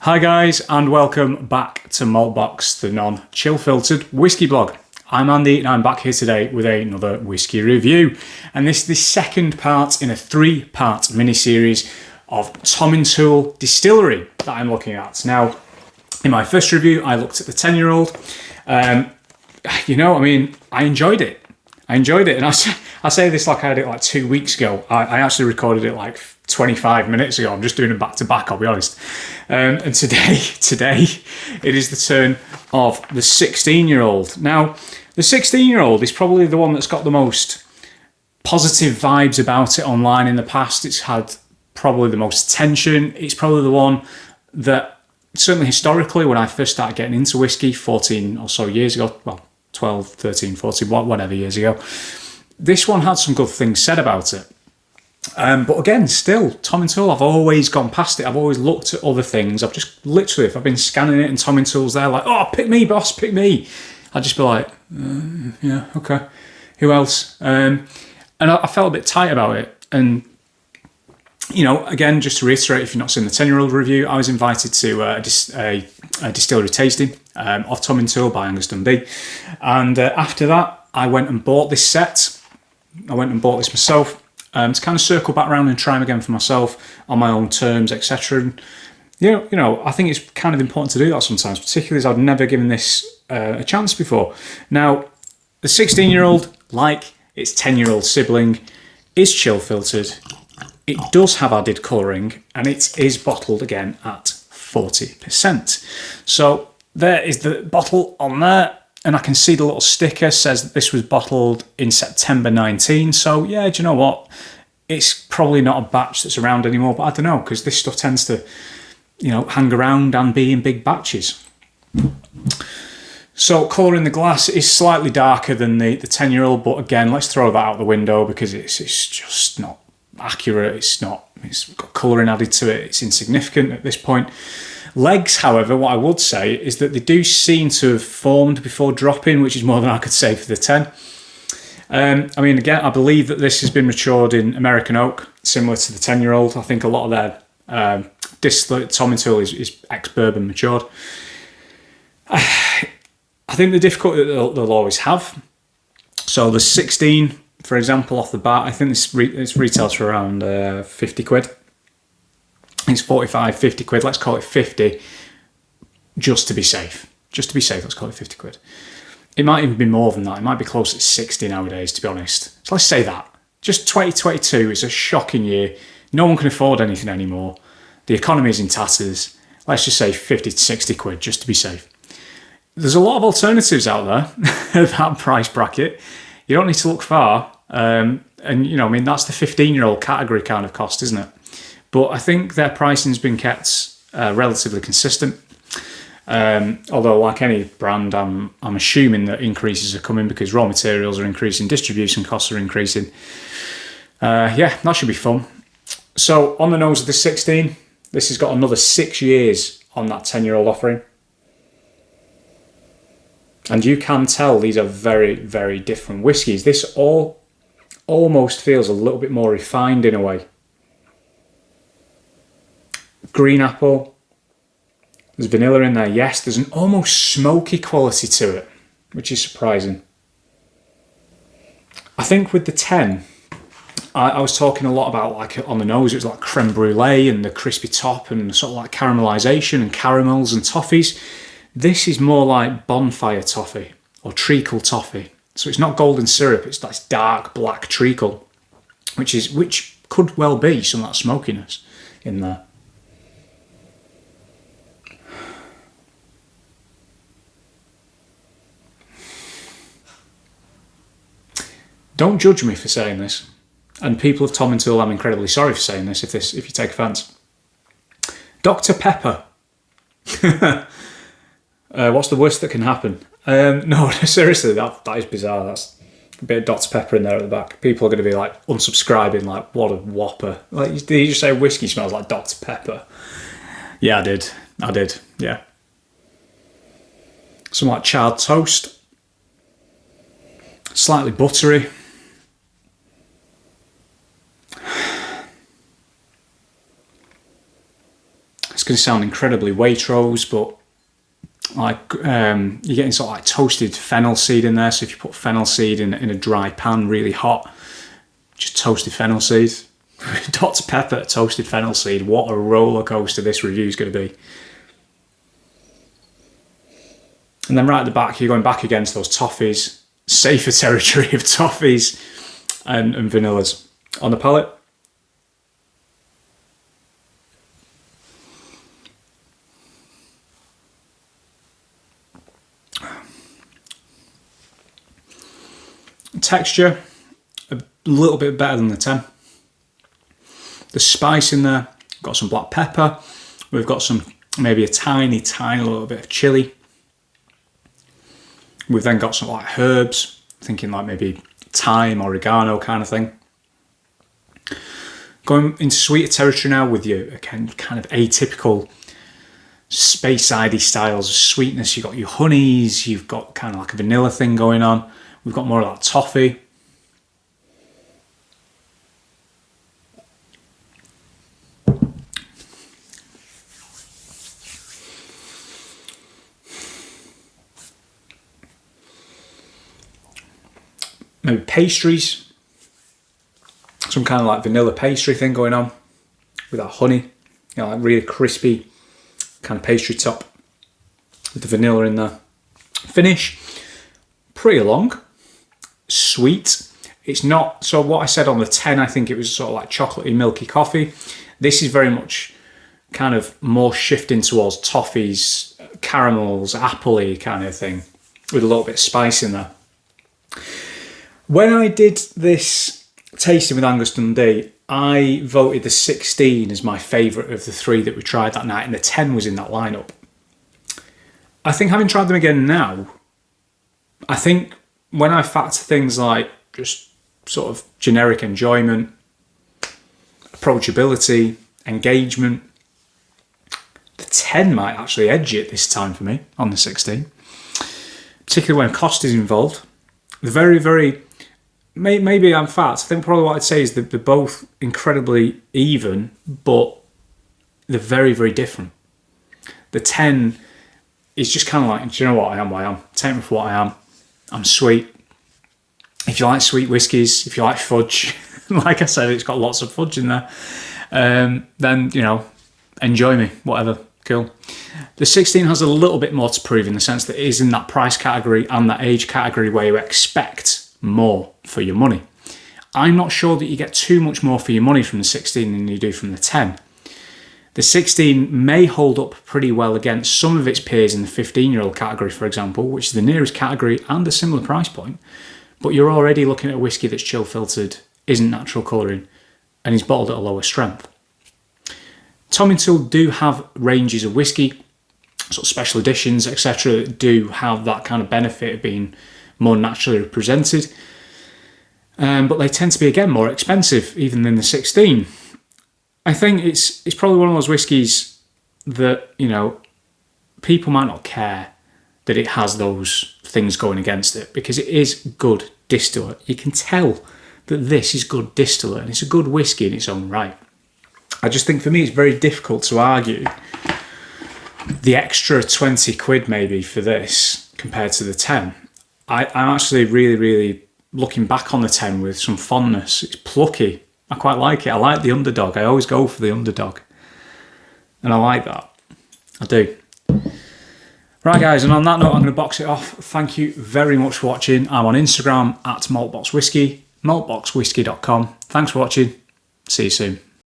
Hi guys, and welcome back to Maltbox, the non-chill filtered whiskey blog. I'm Andy and I'm back here today with another whiskey review. And this is the second part in a 3-part mini-series of Tomintoul Distillery that I'm looking at. Now, in my first review, I looked at the 10-year-old. I enjoyed it. And I say this like I had it like 2 weeks ago. I actually recorded it like 25 minutes ago. I'm just doing it back to back, I'll be honest. And today it is the turn of the 16-year-old. Now, the 16-year-old is probably the one that's got the most positive vibes about it online in the past. It's had probably the most attention. It's probably the one that, certainly historically, when I first started getting into whiskey 14 or so years ago, well, 12, 13, 14, whatever years ago, this one had some good things said about it. But again, still, Tomintoul, I've always gone past it. I've always looked at other things. I've just literally, if I've been scanning it and Tomintoul's there, like, oh, pick me, boss, pick me. I'd just be like, yeah, okay. Who else? And I felt a bit tight about it. And, you know, again, just to reiterate, if you've not seen the 10-year-old review, I was invited to a distillery tasting of Tomintoul by Angus Dundee. And after that, I went and bought this set. I went and bought this myself. To kind of circle back around and try them again for myself on my own terms, etc. And you know, I think it's kind of important to do that sometimes, particularly as I've never given this a chance before. Now, the 16-year-old, like its 10-year-old sibling, is chill filtered. It does have added colouring, and it is bottled again at 40%. So there is the bottle on there. And I can see the little sticker says that this was bottled in September 19. So yeah, do you know what? It's probably not a batch that's around anymore, but I don't know, because this stuff tends to, you know, hang around and be in big batches. So colour in the glass is slightly darker than the 10-year-old, but again, let's throw that out the window because it's just not accurate. It's got colouring added to it. It's insignificant at this point. Legs, however, what I would say is that they do seem to have formed before dropping, which is more than I could say for the 10. I mean, again, I believe that this has been matured in American oak, similar to the 10-year-old. I think a lot of their distillate, Tomintoul is ex-bourbon matured. I think the difficulty that they'll always have. So the 16, for example, off the bat, I think this retails for around 50 quid. It's 45, 50 quid. Let's call it 50 just to be safe. Just to be safe, let's call it 50 quid. It might even be more than that. It might be close to 60 nowadays, to be honest. So let's say that. Just 2022 is a shocking year. No one can afford anything anymore. The economy is in tatters. Let's just say 50 to 60 quid just to be safe. There's a lot of alternatives out there at that price bracket. You don't need to look far. And, you know, I mean, that's the 15-year-old category kind of cost, isn't it? But I think their pricing's been kept relatively consistent. Although, like any brand, I'm assuming that increases are coming because raw materials are increasing, distribution costs are increasing. Yeah, that should be fun. So, on the nose of the 16, this has got another 6 years on that 10-year-old offering. And you can tell these are very, very different whiskies. This almost feels a little bit more refined in a way. Green apple, there's vanilla in there, yes, there's an almost smoky quality to it, which is surprising. I think with the 10, I was talking a lot about, like, on the nose, it was like creme brulee and the crispy top and sort of like caramelisation and caramels and toffees. This is more like bonfire toffee or treacle toffee. So it's not golden syrup, it's that dark black treacle, which could well be some of that smokiness in there. Don't judge me for saying this, and people of Tomintoul, I'm incredibly sorry for saying this if you take offence. Dr. Pepper. What's the worst that can happen? No, seriously, that is bizarre. That's a bit of Dr. Pepper in there at the back. People are going to be like unsubscribing, like, what a whopper. Like, did you just say whiskey smells like Dr. Pepper? Yeah, I did, yeah. Some like charred toast. Slightly buttery. going to sound incredibly Waitrose, but like you're getting sort of like toasted fennel seed in there. So if you put fennel seed in a dry pan, really hot, just toasted fennel seed. Dr. Pepper, toasted fennel seed. What a roller coaster this review is going to be. And then right at the back, you're going back against those toffees, safer territory of toffees and vanillas. On the palate, texture, a little bit better than the 10. The spice in there, got some black pepper, we've got some, maybe a tiny little bit of chili. We've then got some like herbs, thinking like maybe thyme, oregano kind of thing. Going into sweeter territory now with your kind of atypical Speyside styles of sweetness. You've got your honeys, you've got kind of like a vanilla thing going on. We've got more of that toffee. Maybe pastries. Some kind of like vanilla pastry thing going on with that honey. You know, like really crispy kind of pastry top with the vanilla in there. Finish, pretty long, sweet. It's not, so what I said on the 10, I think it was sort of like chocolatey, milky coffee. This is very much kind of more shifting towards toffees, caramels, appley kind of thing with a little bit of spice in there. When I did this tasting with Angus Dundee, I voted the 16 as my favourite of the 3 that we tried that night, and the 10 was in that lineup. I think having tried them again now, I think when I factor things like just sort of generic enjoyment, approachability, engagement, the 10 might actually edge it this time for me on the 16. Particularly when cost is involved. The very, maybe in fact, I think probably what I'd say is that they're both incredibly even, but they're very different. The 10 is just kind of like, do you know what, I am what I am. Take me for what I am. I'm sweet. If you like sweet whiskies, if you like fudge, like I said, it's got lots of fudge in there, then, you know, enjoy me, whatever, cool. The 16 has a little bit more to prove in the sense that it is in that price category and that age category where you expect more for your money. I'm not sure that you get too much more for your money from the 16 than you do from the 10. The 16 may hold up pretty well against some of its peers in the 15-year-old category, for example, which is the nearest category and a similar price point. But you're already looking at a whiskey that's chill filtered, isn't natural colouring, and is bottled at a lower strength. Tomintoul do have ranges of whiskey, sort of special editions, etc., that do have that kind of benefit of being more naturally represented. But they tend to be, again, more expensive, even than the 16. I think it's probably one of those whiskies that, you know, people might not care that it has those things going against it, because it is good distillate. You can tell that this is good distillate and it's a good whiskey in its own right. I just think for me it's very difficult to argue the extra 20 quid maybe for this compared to the 10. I'm actually really looking back on the 10 with some fondness. It's plucky. I quite like it. I like the underdog. I always go for the underdog. And I like that. I do. Right, guys, and on that note, I'm going to box it off. Thank you very much for watching. I'm on Instagram at maltboxwhiskey, maltboxwhiskey.com. Thanks for watching. See you soon.